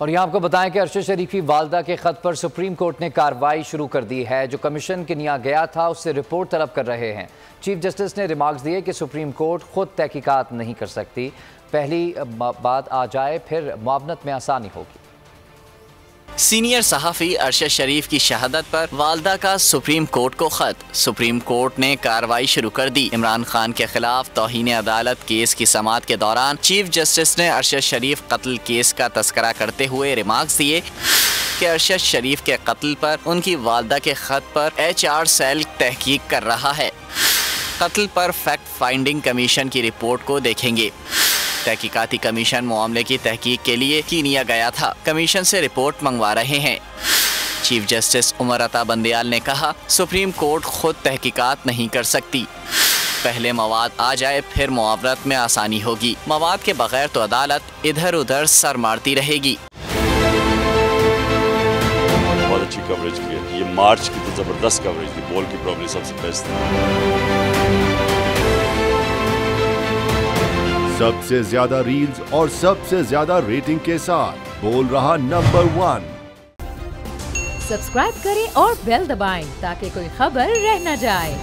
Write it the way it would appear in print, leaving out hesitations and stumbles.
और यहाँ आपको बताएं कि अरशद शरीफ की वालदा के खत पर सुप्रीम कोर्ट ने कार्रवाई शुरू कर दी है। जो कमीशन के यहाँ गया था उससे रिपोर्ट तलब कर रहे हैं। चीफ जस्टिस ने रिमार्क्स दिए कि सुप्रीम कोर्ट खुद तहकीकात नहीं कर सकती, पहली बात आ जाए फिर मुआवनत में आसानी होगी। सीनियर सहाफ़ी अरशद शरीफ की शहादत पर वालदा का सुप्रीम कोर्ट को खत। सुप्रीम कोर्ट ने कार्रवाई शुरू कर दी। इमरान खान के खिलाफ तौहीन अदालत केस की समाअत के दौरान चीफ जस्टिस ने अरशद शरीफ कत्ल केस का तस्करा करते हुए रिमार्क्स दिए कि अरशद शरीफ के कत्ल पर उनकी वालदा के खत पर HR सेल तहकीक कर रहा है। कत्ल पर फैक्ट फाइंडिंग कमीशन की रिपोर्ट को देखेंगे। तहकीकाती कमीशन मामले की तहकीक के लिए कीनिया गया था। कमीशन से रिपोर्ट मंगवा रहे हैं। चीफ जस्टिस उमर अता बंदयाल ने कहा, सुप्रीम कोर्ट खुद तहकीकात नहीं कर सकती, पहले मवाद आ जाए फिर मुआवनत में आसानी होगी। मवाद के बगैर तो अदालत इधर उधर सर मारती रहेगी। बहुत अच्छी कवरेज की, ये मार्च की तो जबरदस्त कवरेज थी, बॉल की प्रॉब्लम सबसे बेस्ट थी। सबसे ज्यादा रील्स और सबसे ज्यादा रेटिंग के साथ बोल रहा नंबर 1। सब्सक्राइब करें और बेल दबाएं ताकि कोई खबर रह न जाए।